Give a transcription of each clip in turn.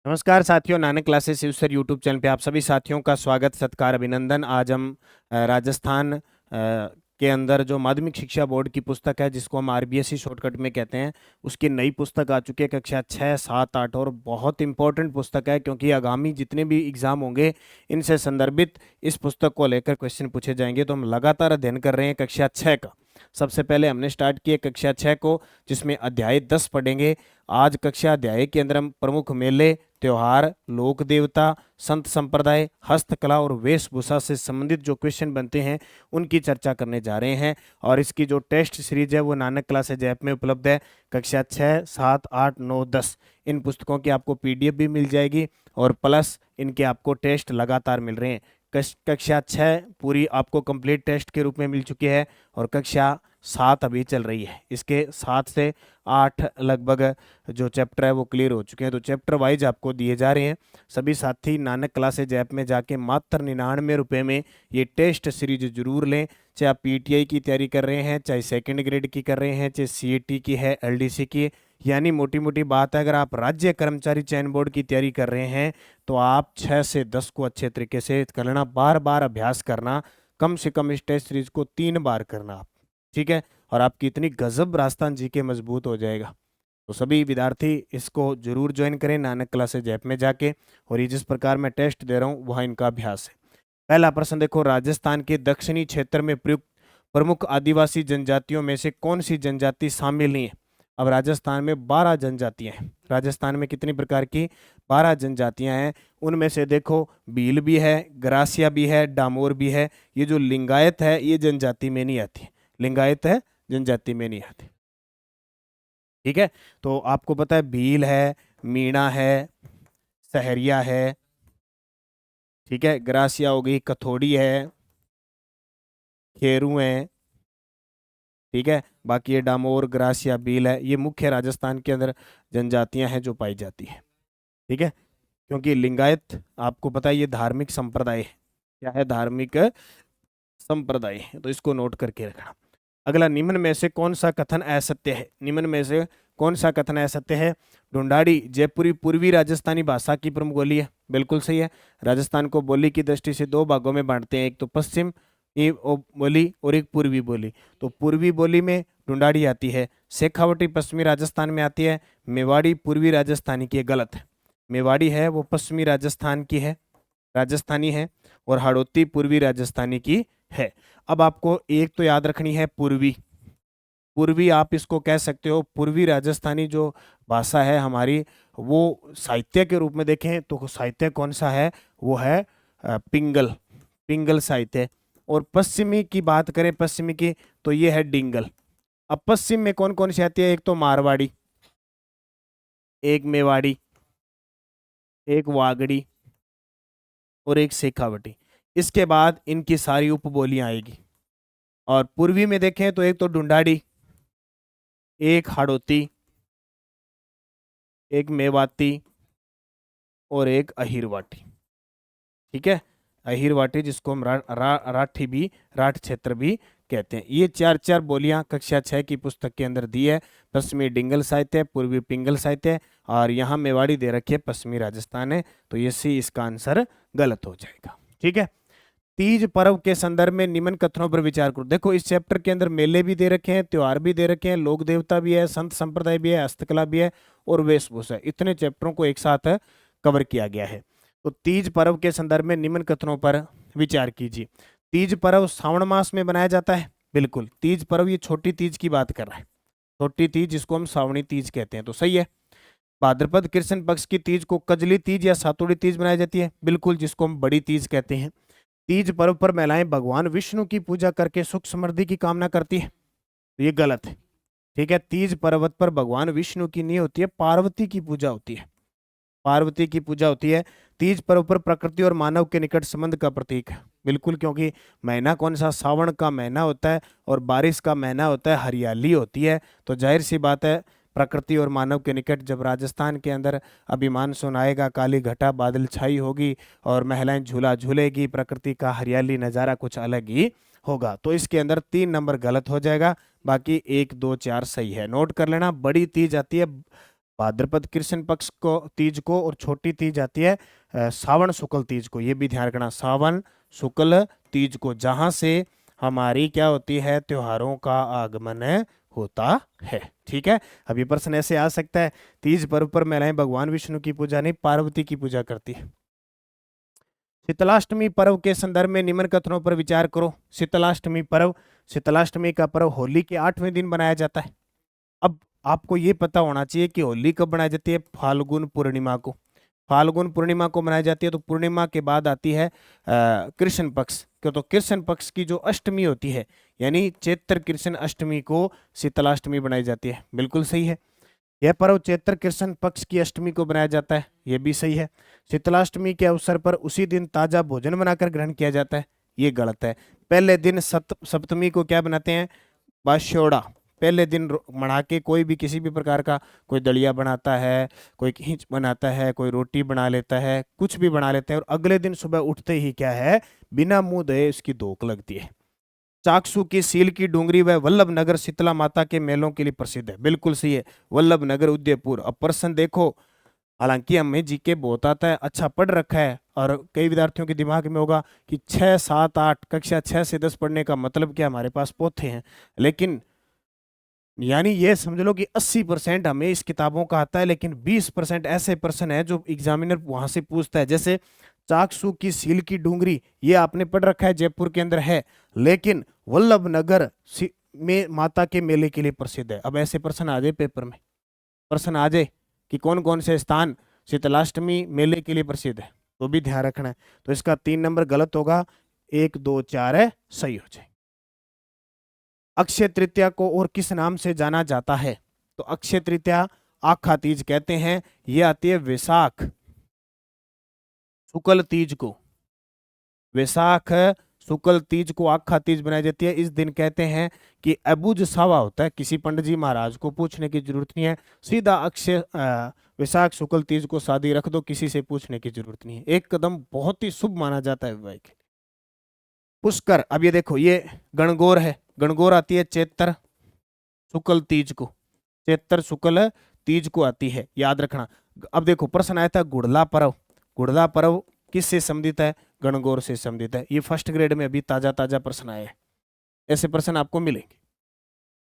नमस्कार साथियों, Nanak classes Shiv sir YouTube channel पे आप सभी साथियों का स्वागत सत्कार अभिनंदन। आज हम राजस्थान के अंदर जो माध्यमिक शिक्षा बोर्ड की पुस्तक है जिसको हम आरबीएसई शॉर्टकट में कहते हैं, उसकी नई पुस्तक आ चुकी है कक्षा 6, 7, 8 और बहुत इंपॉर्टेंट पुस्तक है क्योंकि आगामी जितने भी एग्जाम होंगे इनसे संदर्भित इस पुस्तक को लेकर क्वेश्चन पूछे जाएंगे। तो हम लगातार अध्ययन कर रहे हैं कक्षा 6 का। सबसे पहले हमने स्टार्ट किया कक्षा 6 को, जिसमें अध्याय 10 पढ़ेंगे। आज कक्षा अध्याय के अंदर हम प्रमुख मेले, त्योहार, लोक देवता, संत संप्रदाय, हस्तकला और वेशभूषा से संबंधित जो क्वेश्चन बनते हैं उनकी चर्चा करने जा रहे हैं। और इसकी जो टेस्ट सीरीज है वो नानक क्लासेज ऐप में उपलब्ध है। कक्षा 6, 7, 8, 9, 10 इन पुस्तकों की आपको पीडीएफ भी मिल जाएगी और प्लस इनके आपको टेस्ट लगातार मिल रहे हैं। कक्षा 6 पूरी आपको कंप्लीट टेस्ट के रूप में मिल चुकी है और कक्षा 7 अभी चल रही है। इसके 7 से 8 लगभग जो चैप्टर है वो क्लियर हो चुके हैं। तो चैप्टर वाइज आपको दिए जा रहे हैं। सभी साथी नानक क्लासेज ऐप में जाके मात्र 99 रुपये में ये टेस्ट सीरीज जरूर लें। चाहे आप पीटीआई की तैयारी कर रहे हैं, चाहे सेकंड ग्रेड की कर रहे हैं, चाहे सीईटी की है, एलडीसी की, यानी मोटी मोटी बात है, अगर आप राज्य कर्मचारी चयन बोर्ड की तैयारी कर रहे हैं तो आप 6 से 10 को अच्छे तरीके से करना, बार बार अभ्यास करना, कम से कम इस टेस्ट सीरीज को 3 बार करना आप, ठीक है। और आपकी इतनी गजब राजस्थान जी के मजबूत हो जाएगा। तो सभी विद्यार्थी इसको जरूर ज्वाइन करें नानक क्लासेज ऐप में जाके। और ये जिस प्रकार मैं टेस्ट दे रहा हूँ वह इनका अभ्यास है। पहला प्रश्न देखो, राजस्थान के दक्षिणी क्षेत्र में प्रयुक्त प्रमुख आदिवासी जनजातियों में से कौन सी जनजाति शामिल नहीं है। अब राजस्थान में 12 जनजातियां हैं। राजस्थान में कितनी प्रकार की 12 जनजातियां हैं। उनमें से देखो भील भी है, ग्रासिया भी है, डामोर भी है। ये जो लिंगायत है ये जनजाति में नहीं आती। लिंगायत है जनजाति में नहीं आती, ठीक है। तो आपको पता है भील है, मीणा है, सहरिया है, ठीक है, ग्रासिया हो गई, कथोड़ी है, खेरू है, ठीक है। बाकी ये डामोर, ग्रासिया, भील है, ये मुख्य राजस्थान के अंदर जनजातियां हैं जो पाई जाती है, ठीक है। क्योंकि लिंगायत आपको पता है ये धार्मिक संप्रदाय है। क्या है? धार्मिक संप्रदाय है, तो इसको नोट करके रखना। अगला, निम्न में से कौन सा कथन असत्य है। निम्न में से कौन सा कथन असत्य है। ढूंढाड़ी जयपुरी पूर्वी राजस्थानी भाषा की प्रमुख बोली है। बिल्कुल सही है। राजस्थान को बोली की दृष्टि से 2 भागों में बांटते हैं, एक तो पश्चिम बोली और एक पूर्वी बोली। तो पूर्वी बोली में ढूंढाड़ी आती है। शेखावटी पश्चिमी राजस्थान में आती है। मेवाड़ी पूर्वी राजस्थानी की है, गलत है। मेवाड़ी है वो पश्चिमी राजस्थान की है, राजस्थानी है, और हाड़ौती पूर्वी राजस्थानी की है। अब आपको एक तो याद रखनी है पूर्वी। पूर्वी आप इसको कह सकते हो, पूर्वी राजस्थानी जो भाषा है हमारी, वो साहित्य के रूप में देखें तो साहित्य कौन सा है, वो है पिंगल, पिंगल साहित्य। और पश्चिमी की बात करें, पश्चिमी की, तो ये है डिंगल। अब पश्चिम में कौन कौन सी आती है, एक तो मारवाड़ी, एक मेवाड़ी, एक वागड़ी और एक शेखावटी। इसके बाद इनकी सारी उपबोलियां आएगी। और पूर्वी में देखें तो एक तो ढूंढाड़ी, एक हाड़ौती, एक मेवाती और एक अहिरवाटी, ठीक है। अहिरवाटी जिसको हम राठी भी, राठ क्षेत्र भी कहते हैं। ये 4 बोलियां कक्षा 6 की पुस्तक के अंदर दी है। पश्चिमी डिंगल साहित्य, पूर्वी पिंगल साहित्य, और यहाँ मेवाड़ी दे रखी है, पश्चिमी राजस्थान है। तो ये सी इसका आंसर गलत हो जाएगा, ठीक है। तीज पर्व के संदर्भ में निम्न कथनों पर विचार करो। देखो इस चैप्टर के अंदर मेले भी दे रखे हैं, त्योहार भी दे रखे हैं, लोक देवता भी है, संत संप्रदाय भी है, हस्तकला भी है और वेशभूषा। इतने चैप्टरों को एक साथ कवर किया गया है। तो तीज पर्व के संदर्भ में निम्न कथनों पर विचार कीजिए। तीज पर्व श्रावण मास में मनाया जाता है। बिल्कुल, तीज पर्व ये छोटी तीज की बात कर रहा है। छोटी तीज जिसको हम श्रावणी तीज कहते हैं, तो सही है। भाद्रपद कृष्ण पक्ष की तीज को कजली तीज या सातुड़ी तीज मनाई जाती है। बिल्कुल, जिसको हम बड़ी तीज कहते हैं। तीज पर्व पर महिलाएं भगवान विष्णु की पूजा करके सुख समृद्धि की कामना करती है, तो ये गलत है, ठीक है। तीज पर्वत पर भगवान विष्णु की नहीं होती है, पार्वती की पूजा होती है, पार्वती की पूजा होती है। तीज पर्व पर प्रकृति और मानव के निकट संबंध का प्रतीक है। बिल्कुल, क्योंकि महीना कौन सा, सावन का महीना होता है और बारिश का महीना होता है, हरियाली होती है। तो जाहिर सी बात है प्रकृति और मानव के निकट जब राजस्थान के अंदर अभिमान सुनाएगा, काली घटा बादल छाई होगी और महिलाएं झूला झूलेगी, प्रकृति का हरियाली नज़ारा कुछ अलग ही होगा। तो इसके अंदर 3 नंबर गलत हो जाएगा, बाकी 1, 2, 4 सही है। नोट कर लेना। बड़ी तीज आती है भाद्रपद कृष्ण पक्ष को तीज को, और छोटी तीज आती है सावन शुक्ल तीज को। ये भी ध्यान रखना, सावन शुक्ल तीज को, जहां से हमारी क्या होती है, त्योहारों का आगमन होता है। ठीक है, अब ये प्रश्न ऐसे आ सकता है, तीज पर्व पर महिलाएं भगवान विष्णु की पूजा नहीं, पार्वती की पूजा करती है। शीतलाष्टमी पर्व के संदर्भ में निम्न कथनों पर विचार करो। शीतलाष्टमी पर्व, शीतलाष्टमी का पर्व होली के 8वें दिन बनाया जाता है। अब आपको ये पता होना चाहिए कि होली कब बनाई जाती है, फाल्गुन पूर्णिमा को। फाल्गुन पूर्णिमा को मनाई जाती है, तो पूर्णिमा के बाद आती है कृष्ण पक्ष। क्यों, तो कृष्ण पक्ष की जो अष्टमी होती है, यानी चैत्र कृष्ण अष्टमी को शीतलाष्टमी बनाई जाती है। बिल्कुल सही है, यह पर्व चैत्र कृष्ण पक्ष की अष्टमी को बनाया जाता है, यह भी सही है। शीतलाष्टमी के अवसर पर उसी दिन ताजा भोजन बनाकर ग्रहण किया जाता है, ये गलत है। पहले दिन सप्तमी को क्या बनाते हैं, बाश्योड़ा। पहले दिन मना के कोई भी किसी भी प्रकार का, कोई दलिया बनाता है, कोई खींच बनाता है, कोई रोटी बना लेता है, कुछ भी बना लेते हैं, और अगले दिन सुबह उठते ही क्या है, बिना मुंह धोए उसकी धोक लगती है। चाकसू की सील की डूंगरी व वल्लभ नगर शीतला माता के मेलों के लिए प्रसिद्ध है, बिल्कुल सही है, वल्लभ नगर उदयपुर। अब प्रश्न देखो, हालांकि हमें जीके बहुत आता है, अच्छा पढ़ रखा है, और कई विद्यार्थियों के दिमाग में होगा कि 6, 7, 8 कक्षा 6 से 10 पढ़ने का मतलब क्या, हमारे पास पोथे हैं। लेकिन यानी ये समझ लो कि 80% हमें इस किताबों का आता है, लेकिन 20% ऐसे प्रश्न है जो एग्जामिनर वहां से पूछता है। जैसे चाकसू की सील की डूंगरी, ये आपने पढ़ रखा है, जयपुर के अंदर है, लेकिन वल्लभ नगर में माता के मेले के लिए प्रसिद्ध है। अब ऐसे प्रश्न आ जाए पेपर में, प्रश्न आ जाए कि कौन कौन से स्थान शीतलाष्टमी मेले के लिए प्रसिद्ध है, तो भी ध्यान रखना है। तो इसका 3 नंबर गलत होगा, 1, 2, 4 है, सही हो जाए। अक्षय तृतीया को और किस नाम से जाना जाता है, तो अक्षय तृतीया आखा तीज कहते हैं, ये आती है वैशाख शुक्ल तीज को। वैशाख शुक्ल तीज को आखा तीज बनाई जाती है। इस दिन कहते हैं कि अबुझ सावा होता है, किसी पंडित जी महाराज को पूछने की जरूरत नहीं है, सीधा अक्षय वैशाख शुक्ल तीज को शादी रख दो, किसी से पूछने की जरूरत नहीं है, एक कदम बहुत ही शुभ माना जाता है विवाह के। पुष्कर, अब ये देखो, ये गणगौर है, गणगौर आती है चैत्र शुक्ल तीज को, चैत्र शुक्ल तीज को आती है, याद रखना। अब देखो प्रश्न आया था गुड़ला पर्व, गुड़ला पर्व किससे संबंधित है, गणगौर से संबंधित है। ये फर्स्ट ग्रेड में अभी ताजा ताजा प्रश्न आए हैं, ऐसे प्रश्न आपको मिलेंगे।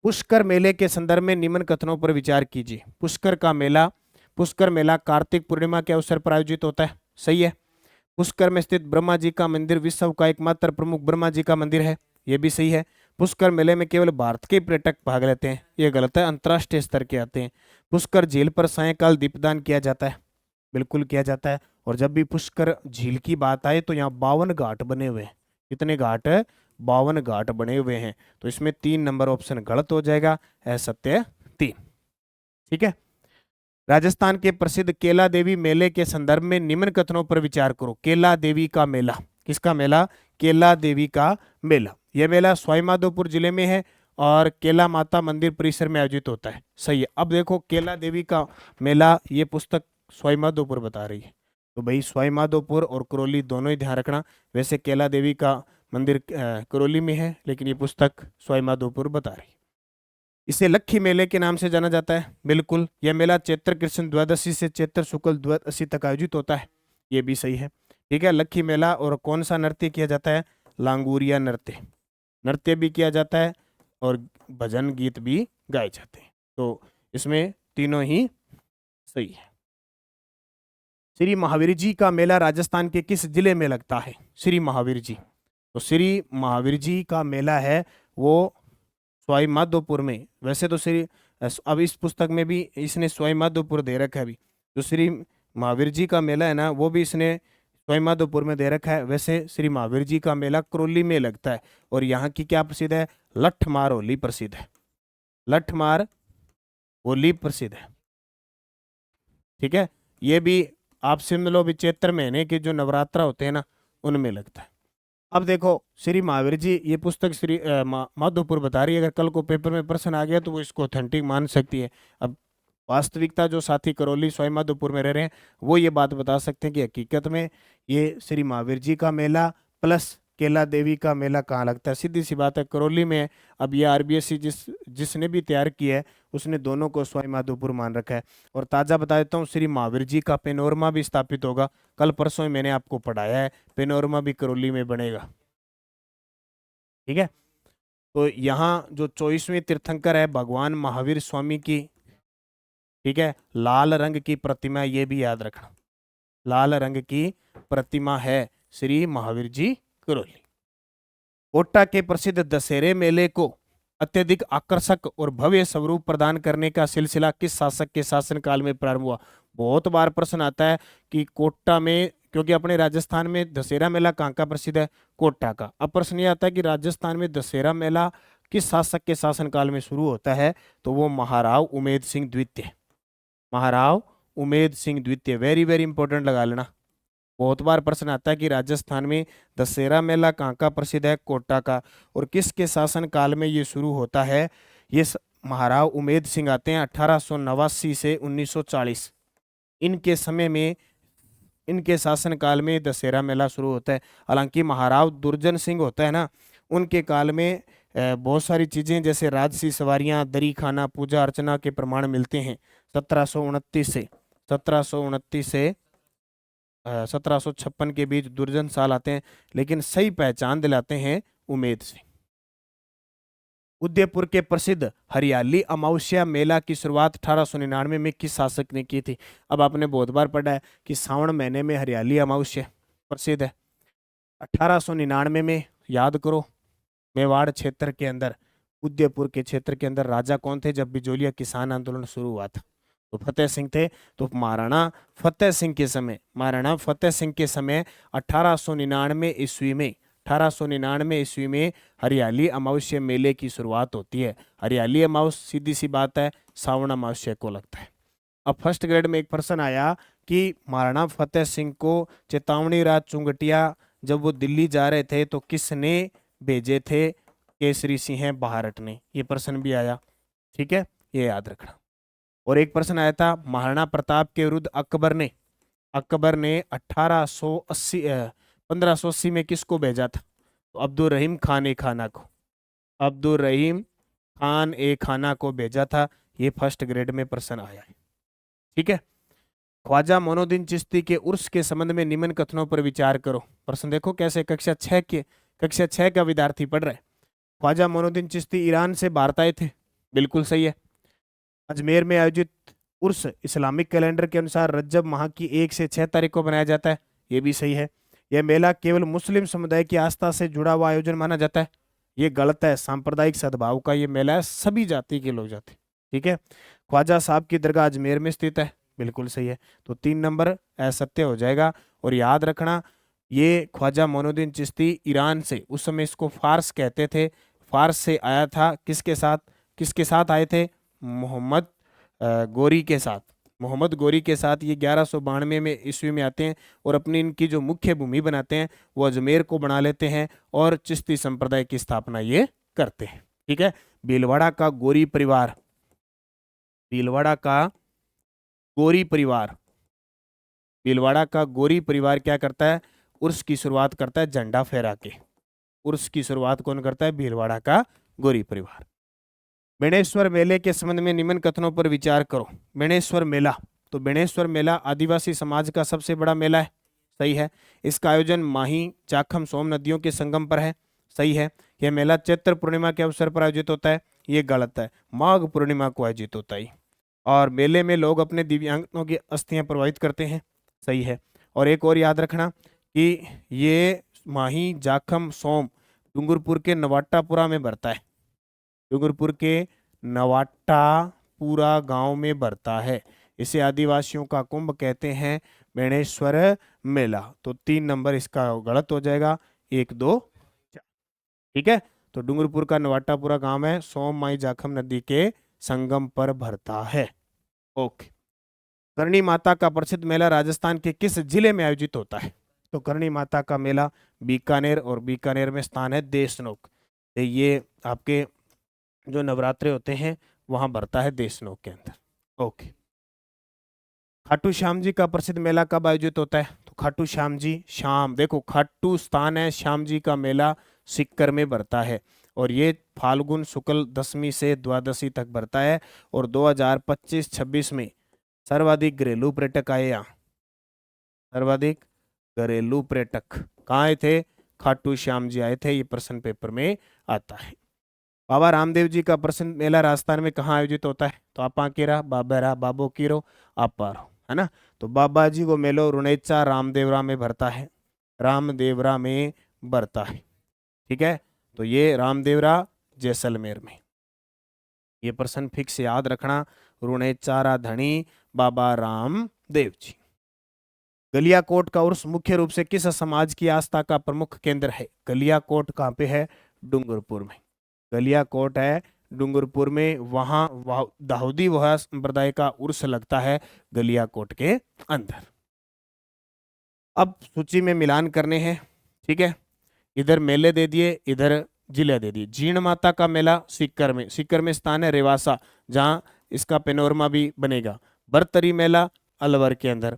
पुष्कर मेले के संदर्भ में निम्न कथनों पर विचार कीजिए। पुष्कर मेला कार्तिक पूर्णिमा के अवसर पर आयोजित होता है, सही है। पुष्कर में स्थित ब्रह्मा जी का मंदिर विश्व का एकमात्र प्रमुख ब्रह्मा जी का मंदिर है, यह भी सही है। पुष्कर मेले में केवल भारत के पर्यटक भाग लेते हैं, यह गलत है, अंतर्राष्ट्रीय स्तर के आते हैं। पुष्कर झील पर सायंकाल दीपदान किया जाता है, बिल्कुल किया जाता है। और जब भी पुष्कर झील की बात आए तो यहाँ 52 घाट बने हुए हैं, कितने घाट है, 52 घाट बने हुए हैं, तो इसमें 3 नंबर ऑप्शन गलत हो जाएगा, असत्य 3। ठीक है, राजस्थान के प्रसिद्ध केला देवी मेले के संदर्भ में निम्न कथनों पर विचार करो। केला देवी का मेला, किसका मेला, केला देवी का मेला। यह मेला सवाईमाधोपुर जिले में है और केला माता मंदिर परिसर में आयोजित होता है, सही है। अब देखो केला देवी का मेला, ये पुस्तक सवाईमाधोपुर बता रही है, तो भाई सवाईमाधोपुर और करौली दोनों ही ध्यान रखना। वैसे केला देवी का मंदिर करौली में है, लेकिन ये पुस्तक सवाईमाधोपुर बता रही है। इसे लक्खी मेले के नाम से जाना जाता है, बिल्कुल। यह मेला चैत्र कृष्ण द्वादशी से चैत्र शुक्ल द्वादशी तक आयोजित होता है, ये भी सही है। ठीक है, लक्खी मेला, और कौन सा नृत्य किया जाता है, लांगूरिया नृत्य, नृत्य भी किया जाता है और भजन गीत भी गाए जाते हैं, तो इसमें तीनों ही सही है। श्री महावीर जी का मेला राजस्थान के किस जिले में लगता है, श्री महावीर जी, तो श्री महावीर जी का मेला है वो सवाईमाधोपुर में। वैसे तो श्री, अब इस पुस्तक में भी इसने सवाईमाधोपुर दे रखा है भी, जो श्री महावीर जी का मेला है ना, वो भी इसने सवाईमाधोपुर में दे रखा है। वैसे श्री महावीर जी का मेला करौली में लगता है, और यहाँ की क्या प्रसिद्ध है, लठमार होली प्रसिद्ध है, लठमार होली प्रसिद्ध है। ठीक है, ये भी आपसे मिलो भी चैत्र महीने के जो नवरात्रा होते हैं ना, उनमें लगता है। अब देखो श्री महावीर जी, ये पुस्तक श्री माधोपुर बता रही है, अगर कल को पेपर में प्रश्न आ गया तो वो इसको ऑथेंटिक मान सकती है। अब वास्तविकता जो साथी करौली सवाईमाधोपुर में रह रहे हैं वो ये बात बता सकते हैं कि हकीकत में ये श्री महावीर जी का मेला प्लस केला देवी का मेला कहाँ लगता है? सीधी सी बात है, करौली में है। अब ये आरबीएससी जिसने भी तैयार किया है उसने दोनों को सवाई माधोपुर मान रखा है। और ताजा बता देता हूँ, श्री महावीर जी का पेनोरमा भी स्थापित होगा। कल परसों ही मैंने आपको पढ़ाया है, पेनोरमा भी करौली में बनेगा। ठीक है, तो यहाँ जो 24वें तीर्थंकर है भगवान महावीर स्वामी की, ठीक है, लाल रंग की प्रतिमा, ये भी याद रखना, लाल रंग की प्रतिमा है श्री महावीर जी करौली। कोटा के प्रसिद्ध दशहरे मेले को अत्यधिक आकर्षक और भव्य स्वरूप प्रदान करने का सिलसिला किस शासक के शासनकाल में प्रारंभ हुआ? बहुत बार प्रश्न आता है कि कोटा में, क्योंकि अपने राजस्थान में दशहरा मेला कहाँ का प्रसिद्ध है? कोटा का। अब प्रश्न ये आता है कि राजस्थान में दशहरा मेला किस शासक के शासनकाल में शुरू होता है? तो वो महाराव उमेद सिंह द्वितीय, महाराव उमेद सिंह द्वितीय। वेरी वेरी इंपॉर्टेंट लगा लेना। बहुत बार प्रश्न आता है कि राजस्थान में दशहरा मेला कहाँ का प्रसिद्ध है? कोटा का। और किसके शासन काल में ये शुरू होता है? ये महाराव उमेद सिंह आते हैं 1889 से 1940, इनके समय में, इनके शासन काल में दशहरा मेला शुरू होता है। हालांकि महाराव दुर्जन सिंह होता है ना, उनके काल में बहुत सारी चीजें जैसे राजसी सवारियां, दरी खाना, पूजा अर्चना के प्रमाण मिलते हैं 1729 से 1756 के बीच दुर्जन साल आते हैं, लेकिन सही पहचान दिलाते हैं उमेद सिंह। उदयपुर के प्रसिद्ध हरियाली अमावस्या मेला की शुरुआत 1899 में किस शासक ने की थी? अब आपने बहुत बार पढ़ा है कि सावन महीने में हरियाली अमावस्या प्रसिद्ध है। 1899 में, याद करो, मेवाड़ क्षेत्र के अंदर, उदयपुर के क्षेत्र के अंदर राजा कौन थे जब बिजोलिया किसान आंदोलन शुरू हुआ था? तो फतेह सिंह थे। तो महाराणा फतेह सिंह के समय, महाराणा फतेह सिंह के समय 1899 ईस्वी में, 1899 ईस्वी में हरियाली अमावस्या मेले की शुरुआत होती है। हरियाली अमावस्या सीधी सी बात है सावन अमावस्या को लगता है। अब फर्स्ट ग्रेड में एक प्रश्न आया कि महाराणा फतेह सिंह को चेतावनी राज चुंगटिया जब वो दिल्ली जा रहे थे तो किसने भेजे थे? केसरी सिंह बहारट ने। ये प्रश्न भी आया, ठीक है, ये याद रखना। और एक प्रश्न आया था महाराणा प्रताप के विरुद्ध अकबर ने 1580 में किसको भेजा था? तो अब्दुल रहीम खान ए खाना को, अब्दुल रहीम खान ए खाना को भेजा था। ये फर्स्ट ग्रेड में प्रश्न आया है, ठीक है। ख्वाजा मोइनुद्दीन चिश्ती के उर्स के संबंध में निम्न कथनों पर विचार करो। प्रश्न देखो कैसे, कक्षा 6 का विद्यार्थी पढ़ रहा है। ख्वाजा मोइनुद्दीन चिश्ती ईरान से भारत आए थे, बिल्कुल सही है। अजमेर में आयोजित उर्स इस्लामिक कैलेंडर के अनुसार रजब माह की 1 से 6 तारीख को बनाया जाता है, ये भी सही है। यह मेला केवल मुस्लिम समुदाय की आस्था से जुड़ा हुआ आयोजन माना जाता है, ये गलत है। सांप्रदायिक सद्भाव का ये मेला है, सभी जाति के लोग जाते हैं, ठीक है। ख्वाजा साहब की दरगाह अजमेर में स्थित है, बिल्कुल सही है। तो 3 नंबर असत्य हो जाएगा। और याद रखना, ये ख्वाजा मोइनुद्दीन चिश्ती ईरान से, उस समय इसको फारस कहते थे, फारस से आया था। किसके साथ आए थे? मोहम्मद गोरी के साथ। मोहम्मद गोरी के साथ ये 1192 में ईस्वी में आते हैं और अपनी इनकी जो मुख्य भूमि बनाते हैं वो अजमेर को बना लेते हैं और चिश्ती संप्रदाय की स्थापना ये करते हैं, ठीक है। भीलवाड़ा का गोरी परिवार, भीलवाड़ा का गोरी परिवार, भीलवाड़ा का गोरी परिवार क्या करता है? उर्स की शुरुआत करता है झंडा फहरा के। उर्स की शुरुआत कौन करता है? भीलवाड़ा का गोरी परिवार। बेणेश्वर मेले के संबंध में निम्न कथनों पर विचार करो। बेणेश्वर मेला, तो बेणेश्वर मेला आदिवासी समाज का सबसे बड़ा मेला है, सही है। इसका आयोजन माही, चाखम, सोम नदियों के संगम पर है, सही है। यह मेला चैत्र पूर्णिमा के अवसर पर आयोजित होता है, ये गलत है, माघ पूर्णिमा को आयोजित होता है। और मेले में लोग अपने दिव्यांगों की अस्थियां प्रवाहित करते हैं, सही है। और एक और याद रखना कि ये माही, जाखम, सोम डूंगरपुर के नवाटापुरा में भरता है, डूंगरपुर के नवाटापुरा गांव में भरता है। इसे आदिवासियों का कुंभ कहते हैं, बेणेश्वर मेला। तो 3 नंबर इसका गलत हो जाएगा, 1 2 4, ठीक है। तो डूंगरपुर का नवाटापुरा गांव है, सोम माई जाखम नदी के संगम पर भरता है, ओके। करणी माता का प्रसिद्ध मेला राजस्थान के किस जिले में आयोजित होता है? तो करणी माता का मेला बीकानेर, और बीकानेर में स्थान है देशनोक। ये आपके जो नवरात्रे होते हैं वहां भरता है देशनोक के अंदर, ओके। खाटू श्याम जी का प्रसिद्ध मेला कब आयोजित होता है? तो खाटू श्याम जी, श्याम, देखो खाटू स्थान है, श्याम जी का मेला सीकर में भरता है और ये फाल्गुन शुक्ल दशमी से द्वादशी तक भरता है। और 2025-26 में सर्वाधिक घरेलू पर्यटक आए यहाँ, सर्वाधिक घरेलू पर्यटक कहाँ आए थे? खाटू श्याम जी आए थे, ये प्रश्न पेपर में आता है। बाबा रामदेव जी का प्रसिद्ध मेला राजस्थान में कहाँ आयोजित होता है? तो आपा केरा, बाबेरा, बाबो कीरो, आपारो, है ना। तो बाबा जी को मेलो रुणेचा रामदेवरा में भरता है, रामदेवरा में भरता है, ठीक है। तो ये रामदेवरा जैसलमेर में, ये प्रश्न फिक्स याद रखना, रुणेचारा धनी बाबा रामदेव जी। गलियाकोट का उर्स मुख्य रूप से किस समाज की आस्था का प्रमुख केंद्र है? गलियाकोट कहाँ पे है? डूंगरपुर में। गलियाकोट है डूंगरपुर में, वहां दाऊदी वहा संप्रदाय का उर्स लगता है गलियाकोट के अंदर। अब सूची में मिलान करने हैं, ठीक है। इधर मेले दे दिए, इधर जिले दे दिए। जीण माता का मेला सीकर में, सीकर में स्थान है रेवासा, जहां इसका पेनोरमा भी बनेगा। बरतरी मेला अलवर के अंदर।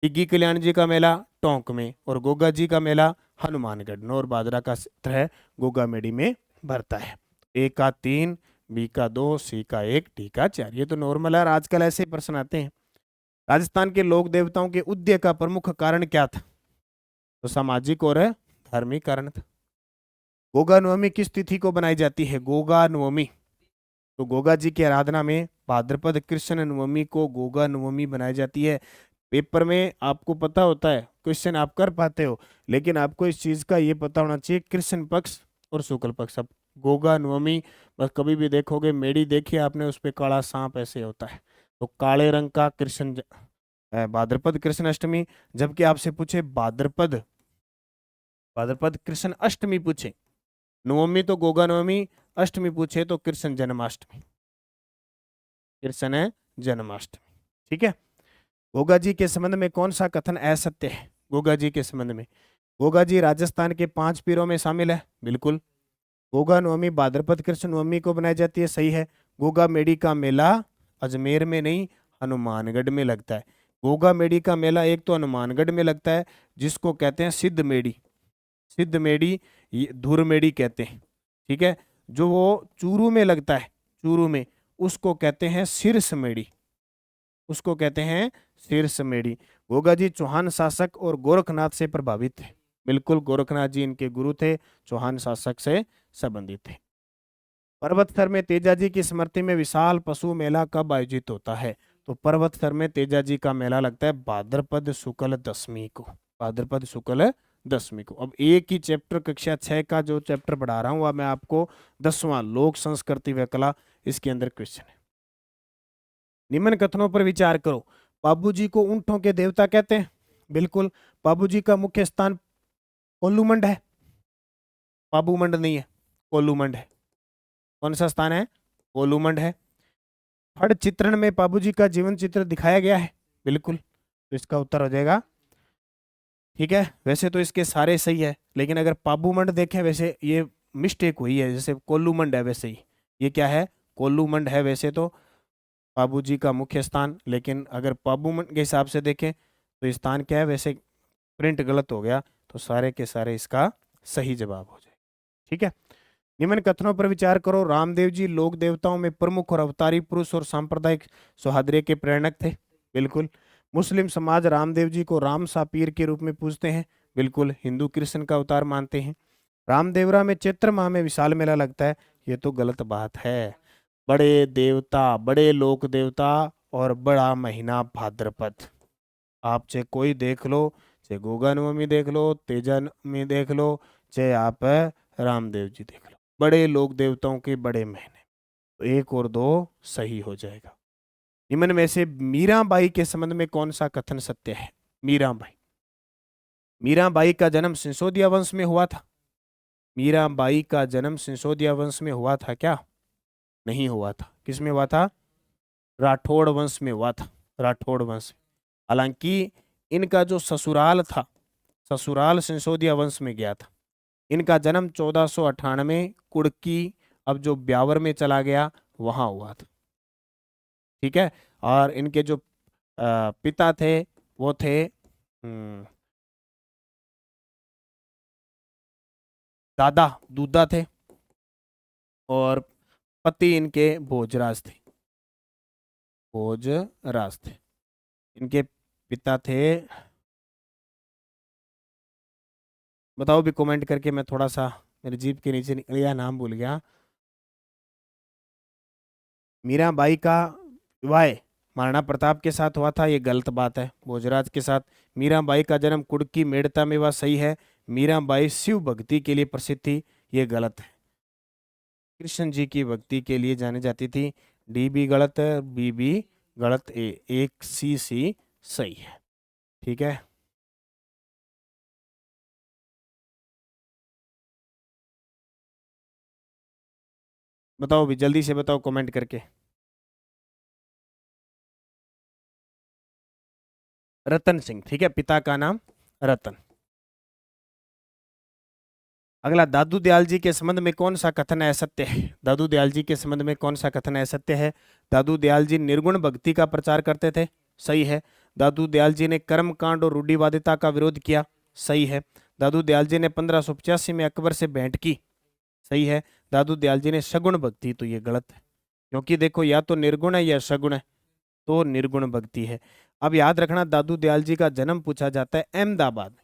टिग्गी कल्याण जी का मेला टोंक में, और गोगा जी का मेला हनुमानगढ़, नौर बाजरा का क्षेत्र है, गोगा मेडी में भरता है। ए का 3, बी का 2, सी का 1, डी का 4। ये तो नॉर्मल है, आजकल ऐसे प्रश्न आते हैं। राजस्थान के लोक देवताओं के उदय का प्रमुख कारण क्या था? तो सामाजिक और धार्मिक कारण था। गोगा नवमी किस तिथि को बनाई जाती है? गोगा नवमी, तो गोगा जी की आराधना में भाद्रपद कृष्ण नवमी को गोगा नवमी बनाई जाती है। पेपर में आपको पता होता है, क्वेश्चन आप कर पाते हो, लेकिन आपको इस चीज का ये पता होना चाहिए, कृष्ण पक्ष और शुक्ल पक्ष। अब गोगा नवमी, बस कभी भी देखोगे मेड़ी देखी आपने, उस पे काला सांप ऐसे होता है, तो काले रंग का कृष्ण भाद्रपद कृष्ण अष्टमी। जबकि आपसे पूछे भाद्रपद कृष्ण अष्टमी पूछे, नवमी तो गोगा नवमी, अष्टमी पूछे तो कृष्ण जन्माष्टमी, कृष्ण जन्माष्टमी, ठीक है। गोगा जी के संबंध में कौन सा कथन असत्य है? गोगा जी के संबंध में, गोगा जी राजस्थान के 5 पीरों में शामिल है, बिल्कुल। गोगा नवमी भाद्रपद कृष्ण नवमी को बनाई जाती है, सही है। गोगा मेडी का मेला अजमेर में नहीं, हनुमानगढ़ में लगता है। गोगा मेडी का मेला एक तो हनुमानगढ़ में लगता है, जिसको कहते हैं सिद्ध मेडी, सिद्ध मेडी, धुर मेडी कहते हैं, ठीक है। जो वो चूरू में लगता है, चूरू में, उसको कहते हैं शीर्ष मेडी, उसको कहते हैं शीर्ष मेडी। गोगा जी चौहान शासक और गोरखनाथ से प्रभावित थे, बिल्कुल, गोरखनाथ जी इनके गुरु थे, चौहान शासक से संबंधित थे। पर्वतसर में तेजा जी की स्मृति में विशाल पशु मेला कब आयोजित होता है? तो पर्वतसर में तेजा जी का मेला लगता है भाद्रपद शुक्ल दशमी को, भाद्रपद शुक्ल दशमी को। अब एक ही चैप्टर कक्षा 6 का जो चैप्टर पढ़ा रहा हूं, वह मैं आपको 10वां लोक संस्कृति व कला, इसके अंदर क्वेश्चन है। निम्न कथनों पर विचार करो। बाबूजी को ऊंटों के देवता कहते हैं, बिल्कुल। बाबूजी का मुख्य स्थान कोल्लूमंड है, बाबूमंड नहीं है, कोल्लूमंड है। कौन सा स्थान है? कोल्लूमंड है। फड़ चित्रण में बाबूजी का जीवन चित्र दिखाया गया है, बिल्कुल, तो इसका उत्तर हो जाएगा, ठीक है। वैसे तो इसके सारे सही है, लेकिन अगर पाबूमंड देखें, वैसे ये मिस्टेक हुई है, जैसे कोल्लूमंड है वैसे ही ये क्या है? कोल्लूमंड है वैसे तो बाबूजी का मुख्य स्थान, लेकिन अगर पाबूमंड के हिसाब से देखें तो स्थान क्या है? वैसे प्रिंट गलत हो गया, तो सारे के सारे इसका सही जवाब हो जाए, ठीक है। निम्न कथनों पर विचार करो। रामदेव जी लोक देवताओं में प्रमुख और अवतारी पुरुष और सांप्रदायिक सौहार्द के प्रेरक थे, बिल्कुल। मुस्लिम समाज रामदेव जी को राम सा पीर के रूप में पूजते हैं, बिल्कुल। हिंदू कृष्ण का अवतार मानते हैं। रामदेवरा में चैत्र माह में विशाल मेला लगता है, ये तो गलत बात है। बड़े देवता, बड़े लोक देवता और बड़ा महीना भाद्रपद, आप चाहे कोई देख लो, चाहे गोगा नवमी देख लो, तेजा नवमी देख लो, चाहे आप रामदेव जी देख लो, बड़े लोक देवताओं के बड़े महीने, तो 1 और 2 सही हो जाएगा। निम्न में से मीराबाई के संबंध में कौन सा कथन सत्य है? मीराबाई, मीराबाई का जन्म सिसोदिया वंश में हुआ था। मीराबाई का जन्म सिसोदिया वंश में हुआ था क्या? नहीं हुआ था। किस में हुआ था? राठौड़ वंश में हुआ था, राठौड़ वंश। हालांकि इनका जो ससुराल था, ससुराल सिसोदिया वंश में गया था। इनका जन्म 1498 कुड़की, अब जो ब्यावर में चला गया, वहां हुआ था, ठीक है। और इनके जो पिता थे वो थे दादा दूधा थे और पति इनके भोजराज थे। भोजराज थे। इनके पिता थे, बताओ भी कमेंट करके, मैं थोड़ा सा मेरी जीभ के नीचे निकल गया, नाम भूल गया। मीराबाई का विवाह महाराणा प्रताप के साथ हुआ था, ये गलत बात है। भोजराज के साथ। मीराबाई का जन्म कुड़की मेड़ता में हुआ, सही है। मीराबाई शिव भक्ति के लिए प्रसिद्ध थी, ये गलत है। कृष्ण जी की भक्ति के लिए जानी जाती थी। डी भी गलत है, बी भी गलत, एक सी सही है। ठीक है। बताओ भी, जल्दी से बताओ कमेंट करके। रतन सिंह, ठीक है, पिता का नाम रतन। अगला, दादू दयाल जी के संबंध में कौन सा कथन असत्य है? दादू दयाल जी के संबंध में कौन सा कथन असत्य है? दादू दयाल जी निर्गुण भक्ति का प्रचार करते थे, सही है। दादू दयाल जी ने कर्म कांड और रूढ़िवादिता का विरोध किया, सही है। दादू दयाल जी ने 1585 में अकबर से भेंट की, सही है। दादू दयाल जी ने सगुण भक्ति, तो ये गलत है, क्योंकि देखो या तो निर्गुण है या सगुण है, तो निर्गुण भक्ति है। अब याद रखना, दादू दयाल जी का जन्म पूछा जाता है अहमदाबाद।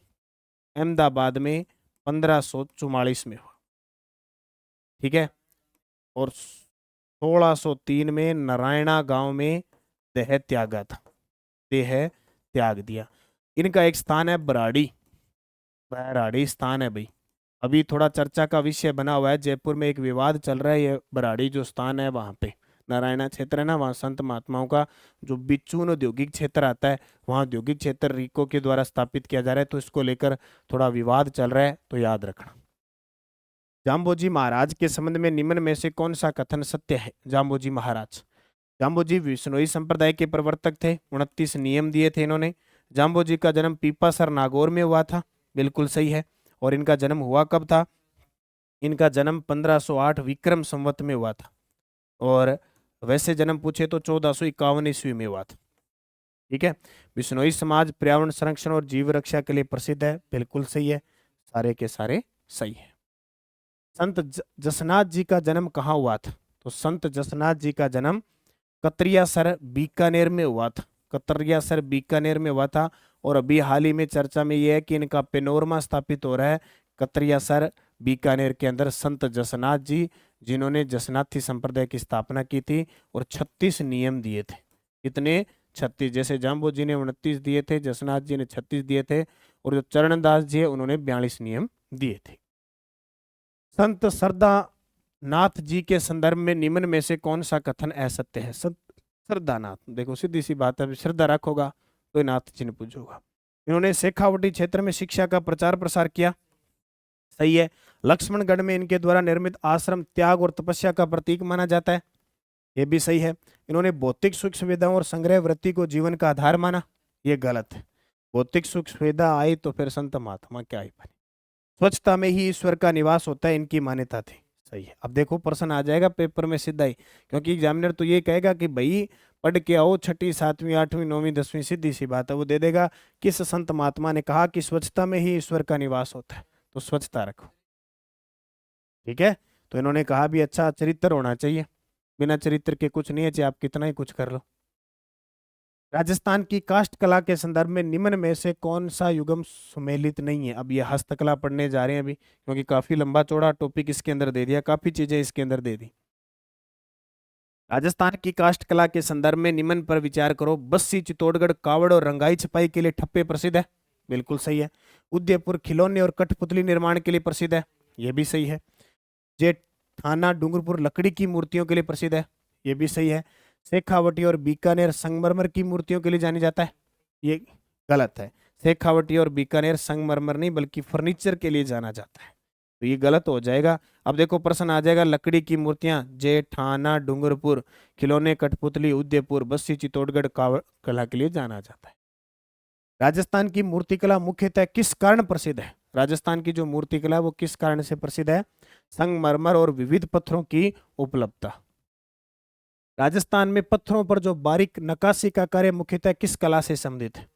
अहमदाबाद में 1544 में हुआ, ठीक है। और 1603 में नारायणा गांव में देह त्यागा था, देह त्याग दिया। इनका एक स्थान है बराड़ी, बराड़ी स्थान है भाई, अभी थोड़ा चर्चा का विषय बना हुआ है। जयपुर में एक विवाद चल रहा है, ये बराड़ी जो स्थान है वहां पे, नारायणा क्षेत्र है ना, वहाँ संत महात्माओं का जो बिचून औद्योगिक क्षेत्र आता है, वहाँ औद्योगिक क्षेत्र रीको के द्वारा स्थापित किया जा रहा है, तो इसको लेकर थोड़ा विवाद चल रहा है, तो याद रखना। जाम्बोजी महाराज के संबंध में निम्न में से कौन सा कथन सत्य है? जाम्बोजी महाराज, जाम्बोजी विश्नोई संप्रदाय के प्रवर्तक थे, 29 नियम दिए थे इन्होंने। जाम्बोजी का जन्म पीपासर नागौर में हुआ था, बिल्कुल सही है। और इनका जन्म हुआ कब था? इनका जन्म 1508 विक्रम संवत में हुआ था, और वैसे जन्म पूछे तो 1451 ईस्वी में हुआ था, ठीक है। बिश्नोई समाज पर्यावरण संरक्षण और जीव रक्षा के लिए प्रसिद्ध है, बिल्कुल सही है, सारे के सारे सही है। संत जसनाथ जी का जन्म कहाँ हुआ था? तो संत जसनाथ जी का जन्म कतरियासर बीकानेर में हुआ था, कतरियासर बीकानेर में हुआ था। और अभी हाल ही में चर्चा में यह है कि इनका पेनोरमा स्थापित हो रहा है कतरियासर बीकानेर के अंदर, संत जसनाथ जी, जिन्होंने जसनाथी संप्रदाय की स्थापना की थी और 36 नियम दिए थे। कितने? 36। जैसे जाम्बो जी ने 29 दिए थे, जसनाथ जी ने 36 दिए थे, और जो चरणदास जी है उन्होंने 42 नियम दिए थे। संत श्रद्धानाथ जी के संदर्भ में निम्न में से कौन सा कथन असत्य है? संत श्रद्धानाथ, देखो सीधी सी बात है, श्रद्धा रखोगा तो नाथ चिन्ह पूछोगा। इन्होंने शेखावटी क्षेत्र में शिक्षा का प्रचार प्रसार किया, सही है। लक्ष्मणगढ़ में इनके द्वारा निर्मित आश्रम त्याग और तपस्या का प्रतीक माना जाता है, ये भी सही है। इन्होंने भौतिक सुख सुविधाओं और संग्रह वृत्ति को जीवन का आधार माना, ये गलत है। भौतिक सुख सुविधा आई तो फिर संत महात्मा क्या ही बने। स्वच्छता में ही ईश्वर का निवास होता है, इनकी मान्यता थी, सही है। अब देखो प्रश्न आ जाएगा पेपर में सीधा ही, क्योंकि एग्जामिनर तो ये कहेगा कि भाई पढ़ के आओ, 6ठी 7वीं 8वीं 9वीं 10वीं, सीधी सी बात है, वो दे देगा किस संत महात्मा ने कहा कि स्वच्छता में ही ईश्वर का निवास होता है, तो स्वच्छता रखो, ठीक है। तो इन्होंने कहा भी अच्छा चरित्र होना चाहिए, बिना चरित्र के कुछ नहीं है, चाहे आप कितना ही कुछ कर लो। राजस्थान की काष्ठ कला के संदर्भ में निम्न में से कौन सा युगम सुमेलित नहीं है? अब ये हस्तकला पढ़ने जा रहे हैं अभी, क्योंकि काफी लंबा चौड़ा टॉपिक इसके अंदर दे दिया, काफी चीजें इसके अंदर दे दी। राजस्थान की काष्ठ कला के संदर्भ में निम्न पर विचार करो। बस्सी, चित्तौड़गढ़ कावड़ और रंगाई छपाई के लिए ठप्पे प्रसिद्ध है, बिल्कुल सही है। उदयपुर खिलौने और कठपुतली निर्माण के लिए प्रसिद्ध है, यह भी सही है। जेठाना डूंगरपुर लकड़ी की मूर्तियों के लिए प्रसिद्ध है, यह भी सही है। शेखावटी और बीकानेर संगमरमर की मूर्तियों के लिए जानी जाता है, ये गलत है। शेखावटी और बीकानेर संगमरमर नहीं बल्कि फर्नीचर के लिए जाना जाता है, तो ये गलत हो जाएगा। अब देखो प्रश्न आ जाएगा, लकड़ी की मूर्तियां जेठाना डूंगरपुर, खिलौने कठपुतली उदयपुर, बस्सी चित्तौड़गढ़ कावड़ कला के लिए जाना जाता है। राजस्थान की मूर्तिकला मुख्यतः किस कारण प्रसिद्ध है? राजस्थान की जो मूर्तिकला वो किस कारण से प्रसिद्ध है? संगमरमर और विविध पत्थरों की उपलब्धता। राजस्थान में पत्थरों पर जो बारीक नक्काशी का कार्य मुख्यतः किस कला से संबंधित है?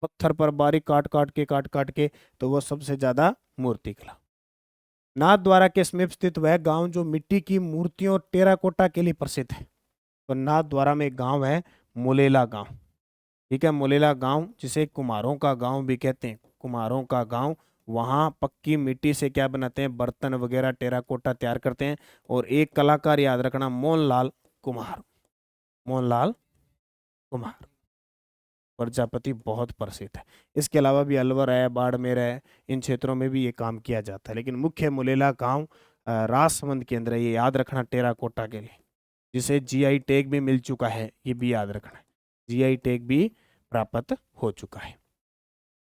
पत्थर पर बारीक काट काट के, तो वो सबसे ज्यादा मूर्तिकला। नाथद्वारा के समीप स्थित वह गांव जो मिट्टी की मूर्तियों और टेराकोटा के लिए प्रसिद्ध है। तो नाथद्वारा में एक गांव है, मुलेला गांव। ठीक है, मुलेला गांव जिसे कुम्हारों का गांव भी कहते हैं, कुम्हारों का गांव। वहां पक्की मिट्टी से क्या बनाते हैं, बर्तन वगैरह टेराकोटा तैयार करते हैं। और एक कलाकार याद रखना, मोहनलाल कुम्हार। मोहनलाल कुम्हार प्रजापति बहुत प्रसिद्ध है। इसके अलावा भी अलवर है, बाड़मेर है, इन क्षेत्रों में भी ये काम किया जाता है। लेकिन मुख्य मुलेला गांव राजसमंद के अंदर है, ये याद रखना टेराकोटा के लिए, जिसे जीआई टैग भी मिल चुका है, ये भी याद रखना है। जीआई टैग भी प्राप्त हो चुका है।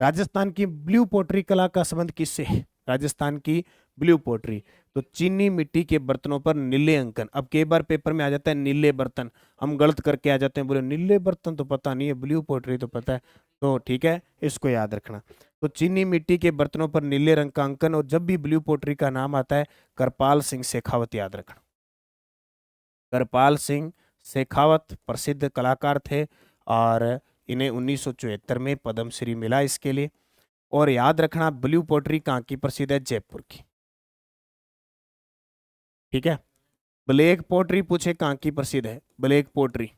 राजस्थान की ब्लू पोट्री कला का संबंध किससे है? राजस्थान की ब्लू पोट्री, तो चीनी मिट्टी के बर्तनों पर नीले अंकन। अब कई बार पेपर में आ जाता है नीले बर्तन, हम गलत करके आ जाते हैं, बोले नीले बर्तन तो पता नहीं है, ब्लू पोट्री तो पता है। तो ठीक है, इसको याद रखना। तो चीनी मिट्टी के बर्तनों पर नीले रंग का अंकन, और जब भी ब्लू पोट्री का नाम आता है, करपाल सिंह शेखावत याद रखना। करपाल सिंह शेखावत प्रसिद्ध कलाकार थे, और इन्हें 1974 में पद्मश्री मिला इसके लिए। और याद रखना, ब्लू पोट्री कहाँ की प्रसिद्ध है? जयपुर की। ठीक है, ब्लैक पोट्री पूछे कहाँ की प्रसिद्ध है? ब्लैक पोट्री,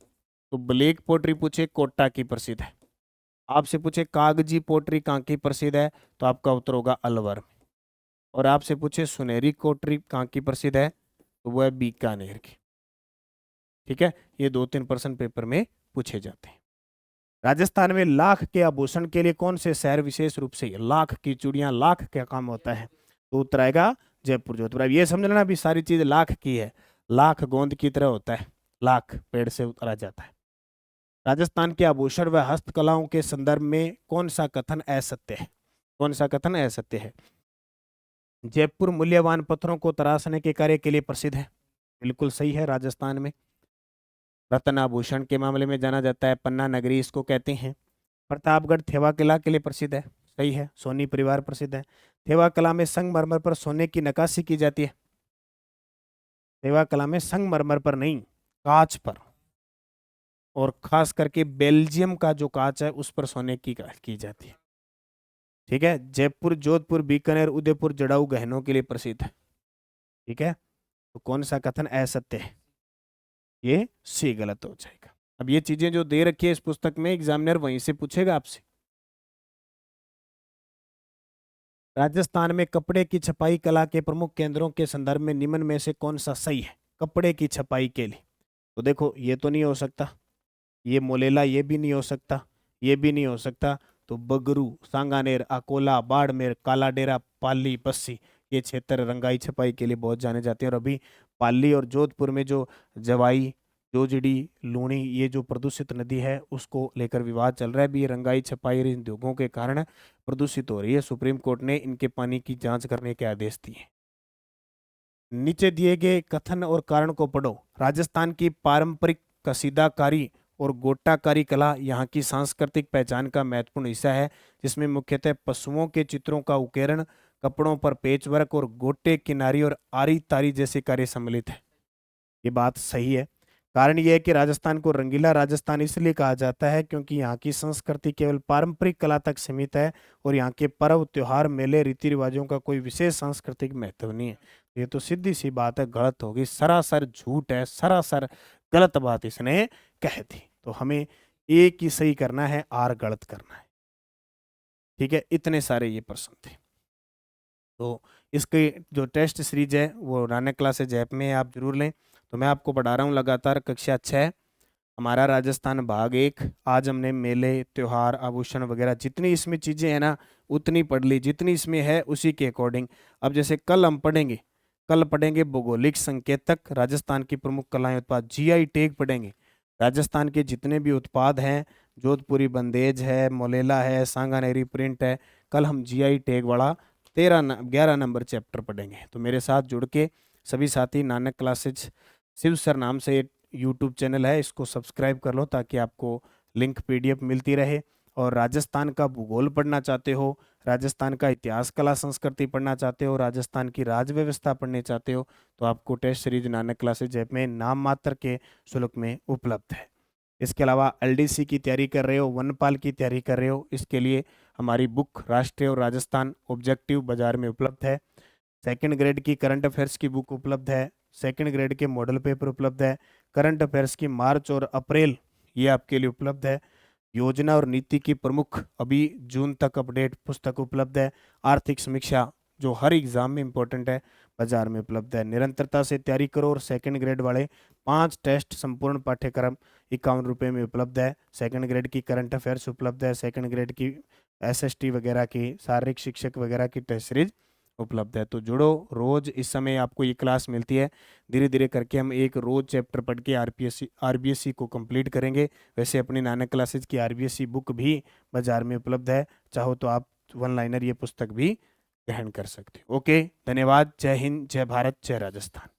तो ब्लैक पोट्री पूछे कोटा की प्रसिद्ध है। आपसे पूछे कागजी पोट्री कहाँ की प्रसिद्ध है, तो आपका उत्तर होगा अलवर। और आपसे पूछे सुनहरी पोट्री कहाँ की प्रसिद्ध है, तो वो है बीकानेर की। ठीक है, ये 2-3% पेपर में पूछे जाते हैं। राजस्थान में लाख के आभूषण के लिए कौन से शहर विशेष रूप से, लाख की चूड़ियां, लाख क्या काम होता है? तो उत्तर आएगा जयपुर, जोधपुर। अब ये समझ लेना, अभी सारी चीज लाख की है, लाख गोंद की तरह होता है, लाख पेड़ से उतरा जाता है। राजस्थान के आभूषण व हस्तकलाओं के संदर्भ में कौन सा कथन असत्य है? कौन सा कथन असत्य है? जयपुर मूल्यवान पत्थरों को तराशने के कार्य के लिए प्रसिद्ध है, बिल्कुल सही है। राजस्थान में रत्न आभूषण के मामले में जाना जाता है, पन्ना नगरी इसको कहते हैं। प्रतापगढ़ थेवा किला के लिए प्रसिद्ध है, सही है। सोनी परिवार प्रसिद्ध है। थेवा कला में संगमरमर पर सोने की नक्काशी की जाती है। थेवा कला में संगमरमर पर नहीं, कांच पर, और खास करके बेल्जियम का जो कांच है उस पर सोने की जाती है। ठीक है, जयपुर, जोधपुर, बीकानेर, उदयपुर जड़ाऊ गहनों के लिए प्रसिद्ध है। ठीक है, तो कौन सा कथन असत्य है? ये सी गलत हो जाएगा। अब ये चीजें जो दे रखी है इस पुस्तक में, एग्जामिनर वहीं से पूछेगा आपसे। राजस्थान में कपड़े की छपाई कला के प्रमुख केंद्रों के संदर्भ में निम्न में से कौन सा सही है? कपड़े की छपाई के लिए, तो देखो ये तो नहीं हो सकता, ये मोलेला ये भी नहीं हो सकता, ये भी नहीं हो सकता। तो बगरू, सांगानेर, अकोला, बाड़मेर, काला डेरा, पाली, बस्सी, ये क्षेत्र रंगाई छपाई के लिए बहुत जाने जाते हैं। और अभी पाली और जोधपुर में जो जवाई, जोजड़ी, लूणी, ये जो प्रदूषित नदी है उसको लेकर विवाद चल रहा है। भी ये रंगाई छपाई और इन उद्योगों के कारण प्रदूषित हो रही है। सुप्रीम कोर्ट ने इनके पानी की जांच करने के आदेश दिए। नीचे दिए गए कथन और कारण को पढ़ो। राजस्थान की पारंपरिक कसीदाकारी और गोटाकारी कला यहाँ की सांस्कृतिक पहचान का महत्वपूर्ण हिस्सा है, जिसमें मुख्यतः पशुओं के चित्रों का उकेरण, कपड़ों पर पेचवर्क और गोटे, किनारी और आरी तारी जैसे कार्य सम्मिलित है। ये बात सही है। कारण यह है कि राजस्थान को रंगीला राजस्थान इसलिए कहा जाता है क्योंकि यहाँ की संस्कृति केवल पारंपरिक कला तक सीमित है, और यहाँ के पर्व, त्योहार, मेले, रीति रिवाजों का कोई विशेष सांस्कृतिक महत्व नहीं है। ये तो सीधी सी बात है, गलत होगी, सरासर झूठ है, सरासर गलत बात इसने कह दी। तो हमें एक ही सही करना है, आर गलत करना है। ठीक है, इतने सारे ये प्रश्न थे। तो इसके जो टेस्ट सीरीज है वो नानक क्लासेज ऐप में आप जरूर लें। तो मैं आपको पढ़ा रहा हूँ लगातार, कक्षा 6 हमारा राजस्थान भाग 1। आज हमने मेले, त्योहार, आभूषण वगैरह जितनी इसमें चीज़ें हैं ना उतनी पढ़ ली, जितनी इसमें है उसी के अकॉर्डिंग। अब जैसे कल हम पढ़ेंगे, कल पढ़ेंगे भौगोलिक संकेतक, राजस्थान की प्रमुख कलाएं, उत्पाद, जीआई टैग पढ़ेंगे। राजस्थान के जितने भी उत्पाद हैं, जोधपुरी बंदेज है, मोलेला है, सांगानेरी प्रिंट है, कल हम जीआई टैग वाला 11 नंबर चैप्टर पढ़ेंगे। तो मेरे साथ जुड़ के सभी साथी, नानक क्लासेज शिव सर नाम से यूट्यूब चैनल है, इसको सब्सक्राइब कर लो ताकि आपको लिंक पीडीएफ मिलती रहे। और राजस्थान का भूगोल पढ़ना चाहते हो, राजस्थान का इतिहास, कला, संस्कृति पढ़ना चाहते हो, राजस्थान की राज व्यवस्था पढ़ने चाहते हो, तो आपको test series Nanak classes app में नाम मात्र के शुल्क में उपलब्ध है। इसके अलावा एलडीसी की तैयारी कर रहे हो, वनपाल की तैयारी कर रहे हो, इसके लिए हमारी बुक राष्ट्रीय और राजस्थान ऑब्जेक्टिव बाजार में उपलब्ध है। सेकंड ग्रेड की करंट अफेयर्स की बुक उपलब्ध है, सेकंड ग्रेड के मॉडल पेपर उपलब्ध है, करंट अफेयर्स की मार्च और अप्रैल ये आपके लिए उपलब्ध है, योजना और नीति की प्रमुख अभी जून तक अपडेट पुस्तक उपलब्ध है, आर्थिक समीक्षा जो हर एग्जाम में इंपॉर्टेंट है बाजार में उपलब्ध है, निरंतरता से तैयारी करो और सेकंड ग्रेड वाले 5 टेस्ट संपूर्ण पाठ्यक्रम 51 रुपये में उपलब्ध है, सेकंड ग्रेड की करंट अफेयर्स उपलब्ध है, सेकंड ग्रेड की एसएसटी वगैरह की शारीरिक शिक्षक वगैरह की टेस्ट सीरीज उपलब्ध है। तो जुड़ो, रोज इस समय आपको ये क्लास मिलती है, धीरे धीरे करके हम एक रोज चैप्टर पढ़ के आरबीएससी को कंप्लीट करेंगे। वैसे अपनी नानक क्लासेज की आरबीएससी बुक भी बाजार में उपलब्ध है, चाहो तो आप वन लाइनर ये पुस्तक भी ग्रहण कर सकते हो। ओके, धन्यवाद। जय हिंद, जय भारत, जय राजस्थान।